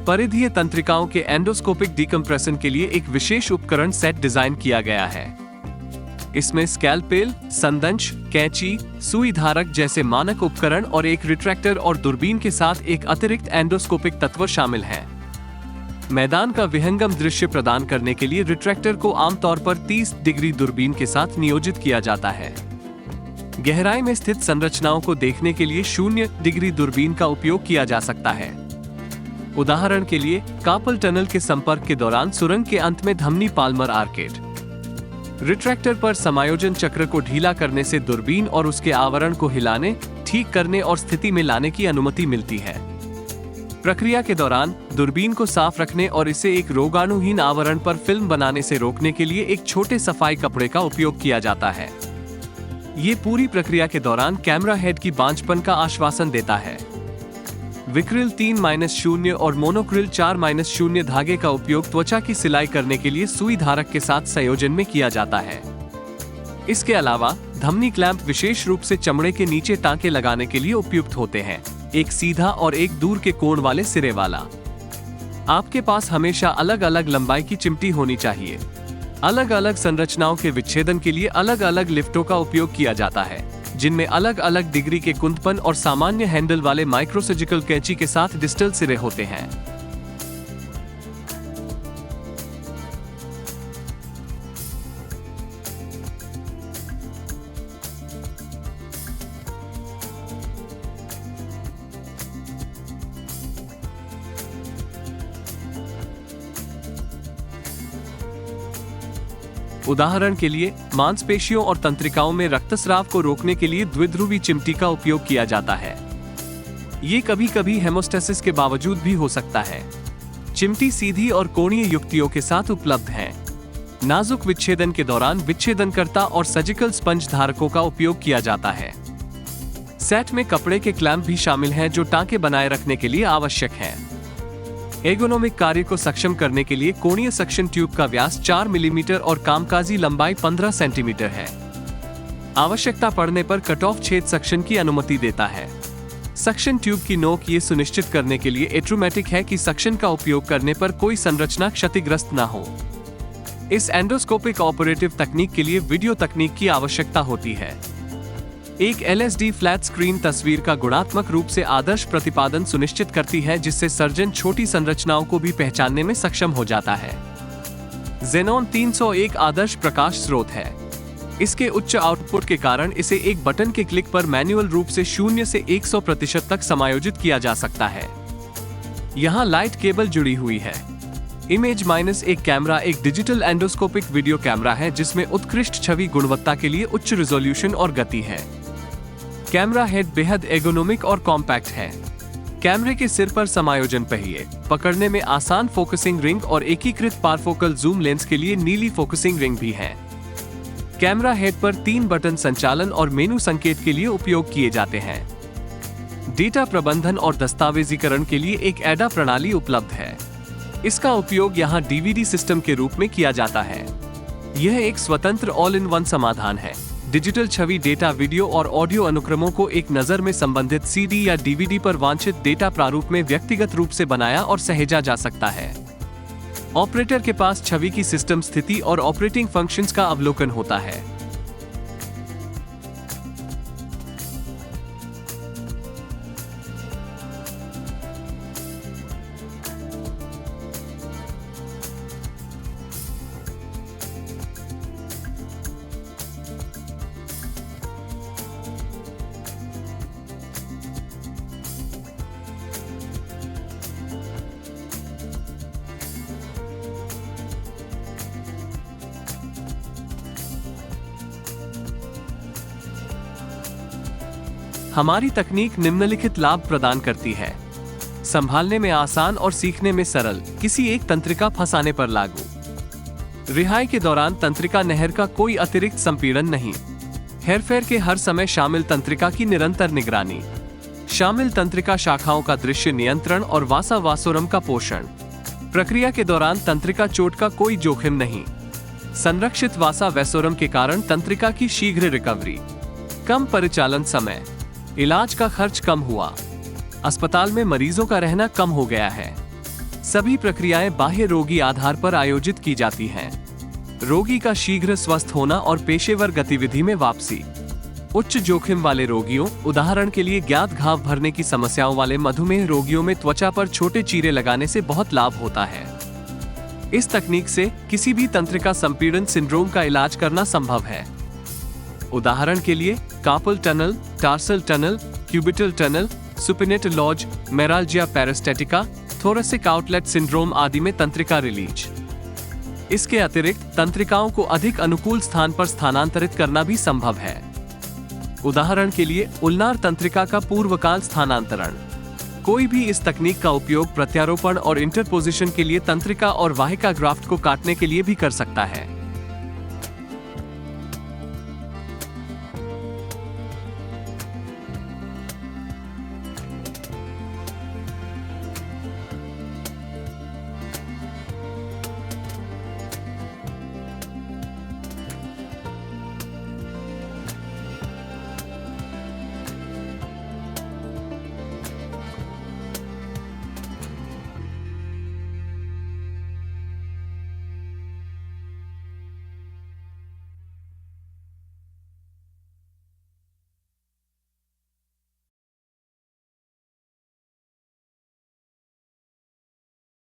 परिधीय तंत्रिकाओं के endoscopic decompression के लिए एक विशेष उपकरण सेट डिजाइन किया गया है। इसमें स्कैल्पेल, संदंश, कैंची, सुई धारक जैसे मानक उपकरण और एक रिट्रैक्टर और दूरबीन के साथ एक अतिरिक्त एंडोस्कोपिक तत्व शामिल है। मैदान का विहंगम दृश्य प्रदान करने के लिए रिट्रैक्टर को आमतौर पर 30 डिग्री दूरबीन के साथ नियोजित किया जाता है। गहराई में स्थित संरचनाओं को देखने के लिए 0 डिग्री दूरबीन का उपयोग किया जा सकता है। उदाहरण के लिए कार्पल टनल के संपर्क के दौरान सुरंग के अंत में धमनी पाल्मर आर्केड। रिट्रैक्टर पर समायोजन चक्र को ढीला करने से दूरबीन और उसके आवरण को हिलाने, ठीक करने और स्थिति में लाने की अनुमति मिलती है। प्रक्रिया के दौरान दूरबीन को साफ रखने और इसे एक रोगाणुहीन आवरण पर फिल्म बनाने से रोकने के लिए एक छोटे सफाई कपड़े का उपयोग किया जाता है। ये पूरी प्रक्रिया के दौरान कैमरा हेड की बांझपन का आश्वासन देता है। विक्रिल 3-0 और मोनोक्रिल 4-0 धागे का उपयोग त्वचा की सिलाई करने के लिए सुई धारक के साथ संयोजन में किया जाता है। इसके अलावा धमनी क्लैंप विशेष रूप से चमड़े के नीचे टांके लगाने के लिए उपयुक्त होते हैं, एक सीधा और एक दूर के कोण वाले सिरे वाला। आपके पास हमेशा अलग अलग लंबाई की चिमटी होनी चाहिए। अलग अलग संरचनाओं के विच्छेदन के लिए अलग अलग लिफ्टों का उपयोग किया जाता है, जिनमें अलग अलग डिग्री के कुंदपन और सामान्य हैंडल वाले माइक्रोसर्जिकल कैंची के साथ डिस्टल सिरे होते हैं। उदाहरण के लिए मांसपेशियों और तंत्रिकाओं में रक्तस्राव को रोकने के लिए द्विध्रुवी चिमटी का उपयोग किया जाता है। ये कभी कभी हेमोस्टेसिस के बावजूद भी हो सकता है। चिमटी सीधी और कोणीय युक्तियों के साथ उपलब्ध है। नाजुक विच्छेदन के दौरान विच्छेदनकर्ता और सर्जिकल स्पंज धारकों का उपयोग किया जाता है। सेट में कपड़े के क्लैंप भी शामिल हैं जो टांके बनाए रखने के लिए आवश्यक हैं। एर्गोनोमिक कार्य को सक्षम करने के लिए कोणीय सक्शन ट्यूब का व्यास 4 मिलीमीटर और कामकाजी लंबाई 15 सेंटीमीटर है। आवश्यकता पड़ने पर कट ऑफ छेद सक्शन की अनुमति देता है। सक्शन ट्यूब की नोक ये सुनिश्चित करने के लिए एट्रोमेटिक है कि सक्शन का उपयोग करने पर कोई संरचना क्षतिग्रस्त न हो। इस एंडोस्कोपिक ऑपरेटिव तकनीक के लिए वीडियो तकनीक की आवश्यकता होती है। एक LSD फ्लैट स्क्रीन तस्वीर का गुणात्मक रूप से आदर्श प्रतिपादन सुनिश्चित करती है, जिससे सर्जन छोटी संरचनाओं को भी पहचानने में सक्षम हो जाता है। Xenon 301 आदर्श प्रकाश स्रोत है। इसके उच्च आउटपुट के कारण इसे एक बटन के क्लिक पर मैन्युअल रूप से 0 से 100% तक समायोजित किया जा सकता है। यहाँ लाइट केबल जुड़ी हुई है। इमेज-1 कैमरा एक डिजिटल एंडोस्कोपिक वीडियो कैमरा है जिसमें उत्कृष्ट छवि गुणवत्ता के लिए उच्च रिजोल्यूशन और गति है। कैमरा हेड बेहद एर्गोनोमिक और कॉम्पैक्ट है। कैमरे के सिर पर समायोजन पहिए, पकड़ने में आसान फोकसिंग रिंग और एकीकृत पारफोकल जूम लेंस के लिए नीली फोकसिंग रिंग भी है। कैमरा हेड पर 3 बटन संचालन और मेनू संकेत के लिए उपयोग किए जाते हैं। डेटा प्रबंधन और दस्तावेजीकरण के लिए एक एडा प्रणाली उपलब्ध है। इसका उपयोग यहाँ DVD सिस्टम के रूप में किया जाता है। यह एक स्वतंत्र ऑल इन वन समाधान है। डिजिटल छवि, डेटा, वीडियो और ऑडियो अनुक्रमों को एक नज़र में संबंधित CD या DVD पर वांछित डेटा प्रारूप में व्यक्तिगत रूप से बनाया और सहेजा जा सकता है। ऑपरेटर के पास छवि की सिस्टम स्थिति और ऑपरेटिंग फंक्शंस का अवलोकन होता है। हमारी तकनीक निम्नलिखित लाभ प्रदान करती है। संभालने में आसान और सीखने में सरल, किसी एक तंत्रिका फंसाने पर लागू। रिहाई के दौरान तंत्रिका नहर का कोई अतिरिक्त संपीड़न नहीं। हेरफेर के हर समय शामिल तंत्रिका की निरंतर निगरानी। शामिल तंत्रिका शाखाओं का दृश्य नियंत्रण और वासा वासोरम का पोषण। प्रक्रिया के दौरान तंत्रिका चोट का कोई जोखिम नहीं। संरक्षित वासा वैसोरम के कारण तंत्रिका की शीघ्र रिकवरी। कम परिचालन समय। इलाज का खर्च कम हुआ। अस्पताल में मरीजों का रहना कम हो गया है। सभी प्रक्रियाएं बाह्य रोगी आधार पर आयोजित की जाती हैं। रोगी का शीघ्र स्वस्थ होना और पेशेवर गतिविधि में वापसी। उच्च जोखिम वाले रोगियों, उदाहरण के लिए ज्ञात घाव भरने की समस्याओं वाले मधुमेह रोगियों में त्वचा पर छोटे चीरे लगाने से बहुत लाभ होता है। इस तकनीक से किसी भी तंत्रिका संपीड़न सिंड्रोम का इलाज करना संभव है। उदाहरण के लिए carpal tunnel, tarsal tunnel, cubital tunnel, supinate lodge, meralgia paraesthetica, thoracic outlet syndrome आदि में तंत्रिका रिलीज। इसके अतिरिक्त तंत्रिकाओं को अधिक अनुकूल स्थान पर स्थानांतरित करना भी संभव है। उदाहरण के लिए उल्नार तंत्रिका का पूर्वकाल स्थानांतरण। कोई भी इस तकनीक का उपयोग प्रत्यारोपण और इंटरपोजिशन के लिए तंत्रिका और वाहिका ग्राफ्ट को काटने के लिए भी कर सकता है।